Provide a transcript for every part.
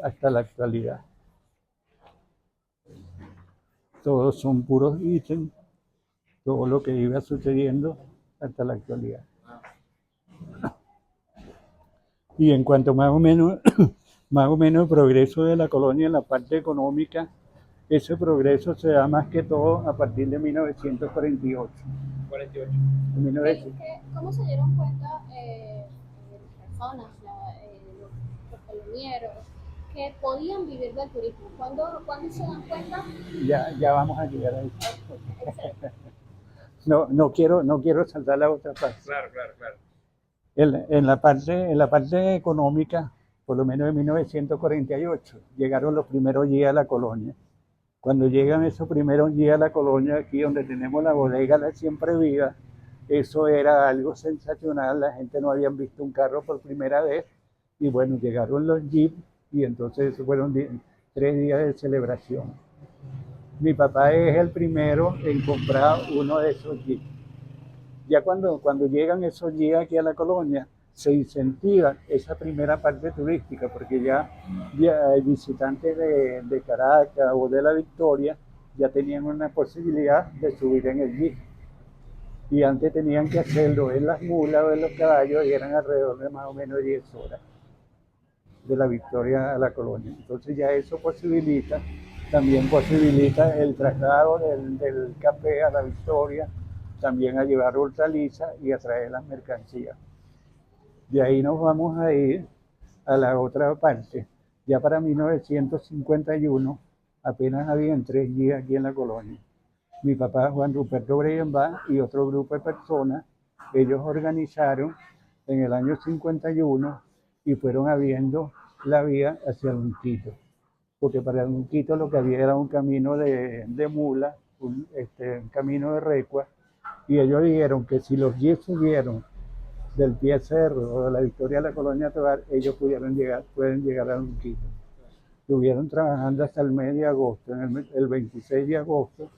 hasta la actualidad. Todos son puros ítems, todo lo que iba sucediendo hasta la actualidad. Y en cuanto más o menos, más o menos el progreso de la colonia en la parte económica, ese progreso se da más que todo a partir de 1948. 48. ¿Cómo se dieron cuenta las personas, los colomieros, que podían vivir del turismo? ¿Cuándo se dan cuenta? Ya vamos a llegar ahí. Excelente. No quiero saltar la otra parte. Claro, claro, claro. En la parte económica, por lo menos en 1948, llegaron los primeros días a la colonia. Cuando llegan esos primeros días a la colonia, aquí donde tenemos la bodega La Siempre Viva, eso era algo sensacional, la gente no habían visto un carro por primera vez, y bueno, llegaron los jeeps, y entonces fueron 3 días de celebración. Mi papá es el primero en comprar uno de esos jeeps. Ya cuando llegan esos días aquí a la colonia, se incentiva esa primera parte turística, porque ya el visitante de Caracas o de La Victoria ya tenían una posibilidad de subir en el jeep. Y antes tenían que hacerlo en las mulas o en los caballos, y eran alrededor de más o menos 10 horas de La Victoria a la colonia. Entonces ya eso también posibilita el traslado del café a La Victoria, también a llevar hortalizas y a traer las mercancías. De ahí nos vamos a ir a la otra parte. Ya para 1951 apenas habían 3 días aquí en la colonia. Mi papá, Juan Ruperto Breyenbach, y otro grupo de personas, ellos organizaron en el año 51 y fueron abriendo la vía hacia el Unquito. Porque para el Unquito lo que había era un camino de mula, un camino de recua, y ellos dijeron que si los 10 subieron del Pie Cerro o de la Victoria a la Colonia Tovar, ellos pueden llegar al Unquito. Estuvieron trabajando hasta el mes de agosto, el 26 de agosto,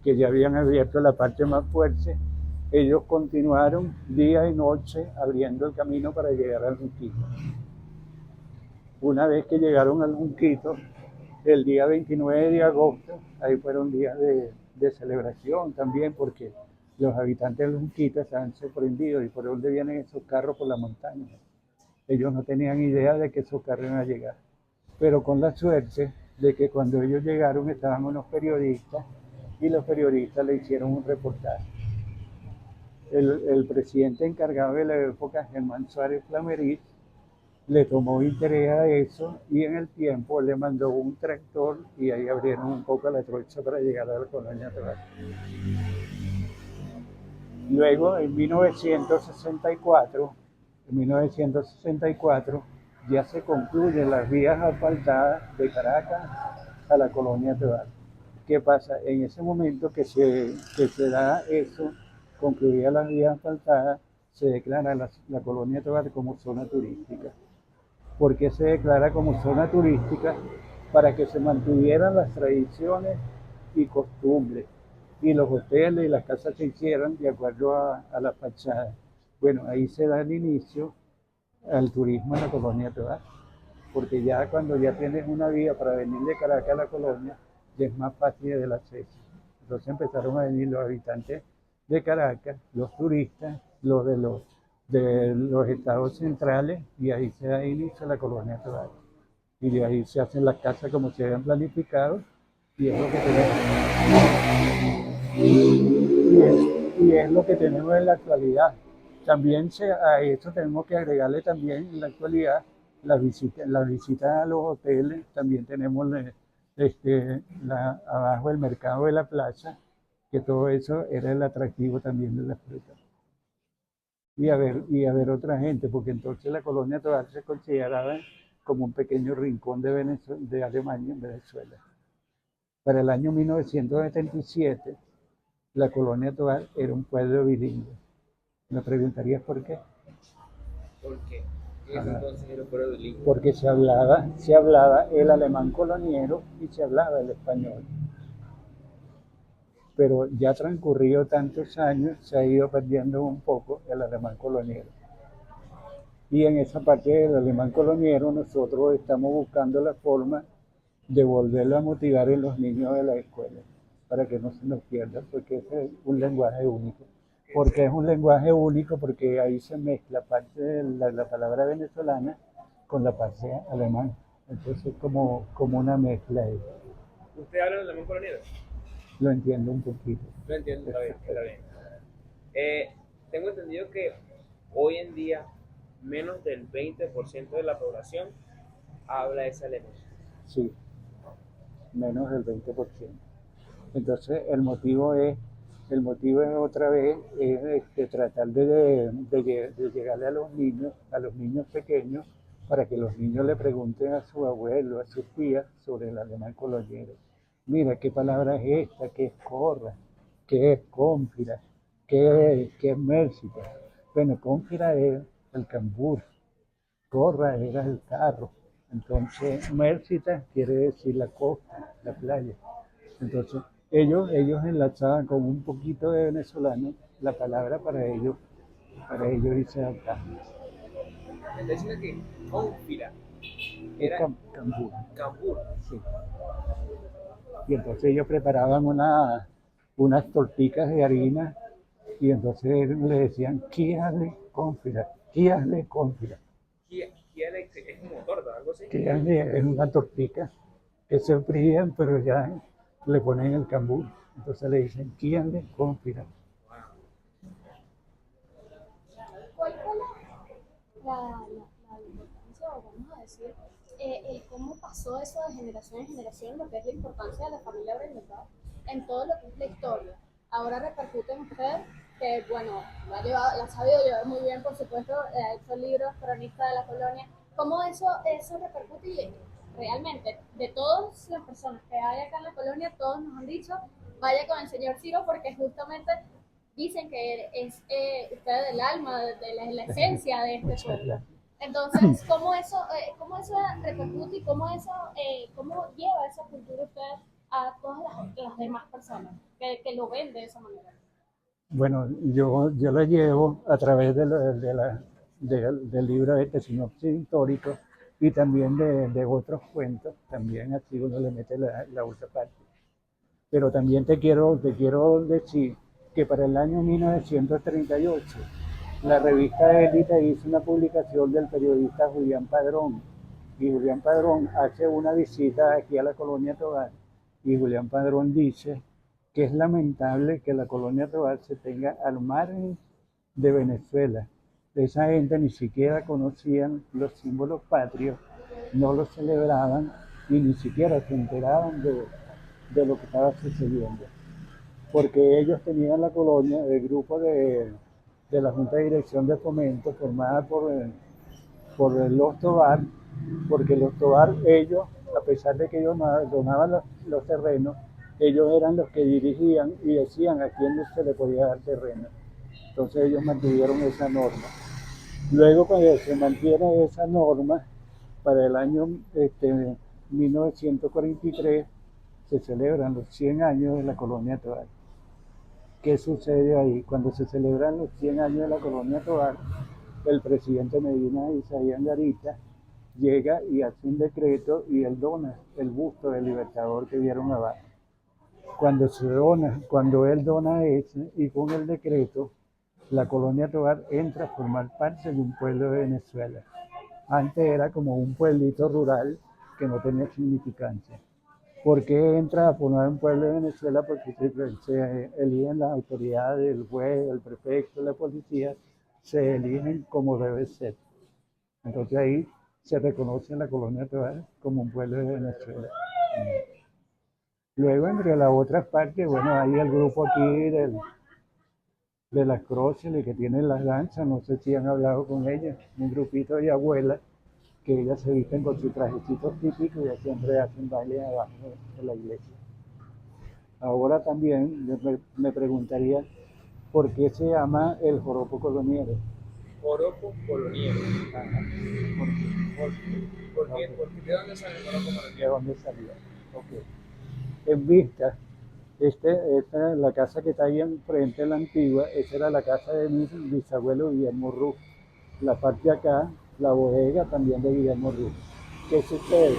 que ya habían abierto la parte más fuerte. Ellos continuaron día y noche abriendo el camino para llegar al Unquito. Una vez que llegaron al Unquito, el día 29 de agosto, ahí fueron días de celebración también, porque los habitantes del Unquito estaban sorprendidos. ¿Y por dónde vienen esos carros? Por la montaña? Ellos no tenían idea de que esos carros iban a llegar. Pero con la suerte de que cuando ellos llegaron estaban unos periodistas, y los periodistas le hicieron un reportaje. El presidente encargado de la época, Germán Suárez Flamerís, le tomó interés a eso, y en el tiempo le mandó un tractor, y ahí abrieron un poco la trocha para llegar a la colonia Tovar. Luego, en 1964, ya se concluyen las vías asfaltadas de Caracas a la colonia Tovar. ¿Qué pasa? En ese momento que se da eso, concluidas las vías asfaltadas, se declara la colonia Tovar como zona turística. ¿Por qué se declara como zona turística? Para que se mantuvieran las tradiciones y costumbres, y los hoteles y las casas se hicieran de acuerdo a la fachada. Bueno, ahí se da el inicio al turismo en la colonia Tovar, porque ya cuando ya tienes una vía para venir de Caracas a la colonia, ya es más fácil el acceso. Entonces empezaron a venir los habitantes de Caracas, los turistas, de los estados centrales, y ahí se da inicio a la colonia Tovar. Y de ahí se hacen las casas como se habían planificado, y es lo que tenemos en la actualidad. También a eso tenemos que agregarle también en la actualidad las visitas a los hoteles. También tenemos abajo el mercado de la plaza, que todo eso era el atractivo también de la fruta. Y a ver otra gente, porque entonces la colonia Tovar se consideraba como un pequeño rincón de Alemania en Venezuela. Para el año 1977, la colonia Tovar era un pueblo bilingüe. ¿Me preguntarías por qué? ¿Por qué? Eso entonces era por el bilingüe. Porque se hablaba el alemán coloniero y se hablaba el español. Pero ya transcurrido tantos años, se ha ido perdiendo un poco el alemán coloniero. Y en esa parte del alemán coloniero nosotros estamos buscando la forma de volverlo a motivar en los niños de la escuela, para que no se nos pierda, porque ese es un lenguaje único. Porque es un lenguaje único, porque ahí se mezcla parte de la palabra venezolana con la parte alemana. Entonces como una mezcla ahí. ¿Usted habla el alemán colonial? Lo entiendo un poquito. No entiendo, está bien, está bien. Tengo entendido que hoy en día menos del 20% de la población habla ese alemán. Sí, menos del 20%. Entonces el motivo es otra vez tratar de llegarle a los niños pequeños, para que los niños le pregunten a su abuelo, a sus tías sobre el alemán coloniero. Mira, ¿qué palabra es esta? ¿Qué es corra? ¿Qué es cónfira? ¿Qué es mércita? Bueno, cónfira es el cambur, corra era el carro. Entonces, mércita quiere decir la costa, la playa. Entonces, ellos enlazaban con un poquito de venezolano la palabra para ellos irse adaptando. Me está diciendo que Confira Es era cambur, Cambur. sí. Y entonces ellos preparaban unas torticas de harina, y entonces le decían, quíale confira, quíale confira. Es como torta, algo así. Quíale es una tortica que se frían, pero ya le ponen el cambur. Entonces le dicen, quíale confira. ¿Cuál fue la importancia, o vamos a decir, cómo pasó eso de generación en generación, lo que es la importancia de la familia Brennetal en todo lo que es la historia? Ahora repercute en usted, que bueno, la ha sabido llevar muy bien, por supuesto, ha hecho libros, cronista de la colonia. ¿Cómo eso repercute? Y realmente, de todas las personas que hay acá en la colonia, todos nos han dicho, vaya con el señor Ciro, porque justamente dicen que es usted del alma, de la esencia de este Muchas pueblo. gracias. Entonces, cómo eso repercute y cómo lleva esa cultura usted a todas las demás personas que lo ven de esa manera? Bueno, yo la llevo a través del libro este, sinopsis histórico, y también de otros cuentos, también así uno le mete la otra parte. Pero también te quiero decir que para el año 1938, la revista Élite hizo una publicación del periodista Julián Padrón, y Julián Padrón hace una visita aquí a la Colonia Tovar, y Julián Padrón dice que es lamentable que la Colonia Tovar se tenga al margen de Venezuela. Esa gente ni siquiera conocían los símbolos patrios, no los celebraban y ni siquiera se enteraban de lo que estaba sucediendo, porque ellos tenían la colonia, el grupo de la Junta de Dirección de Fomento, formada por los Tobar, porque los Tobar, ellos, a pesar de que ellos donaban los terrenos, ellos eran los que dirigían y decían a quién se le podía dar terreno. Entonces ellos mantuvieron esa norma. Luego, cuando se mantiene esa norma, para el año 1943 se celebran los 100 años de la Colonia Tovar. ¿Qué sucede ahí? Cuando se celebran los 100 años de la Colonia Tovar, el presidente Medina Isaías Angarita llega y hace un decreto, y él dona el busto del Libertador que vieron abajo. Cuando él dona ese, y con el decreto, la Colonia Tovar entra a formar parte de un pueblo de Venezuela. Antes era como un pueblito rural que no tenía significancia. ¿Por qué entra a formar un pueblo de Venezuela? Porque se eligen las autoridades, el juez, el prefecto, la policía, se eligen como debe ser. Entonces ahí se reconoce la Colonia Tovar como un pueblo de Venezuela. Luego, entre las otras partes, bueno, hay el grupo aquí de las Cróceles que tienen las danzas, no sé si han hablado con ellas, un grupito de abuelas que ellas se visten con sus trajecitos típicos y siempre hacen baile abajo de la iglesia. Ahora también me preguntaría por qué se llama el joropo coloniero. Joropo coloniero. Ajá. ¿De dónde sale el joropo ¿De coloniero? dónde salió? Ok. En vista, esta, la casa que está ahí enfrente, la antigua, esa era la casa de mi bisabuelo Guillermo Ruz. La parte de acá la bodega también de Guillermo Ruz. ¿Qué sucede?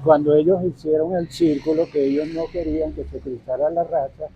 Cuando ellos hicieron el círculo, que ellos no querían que se cruzara la raza,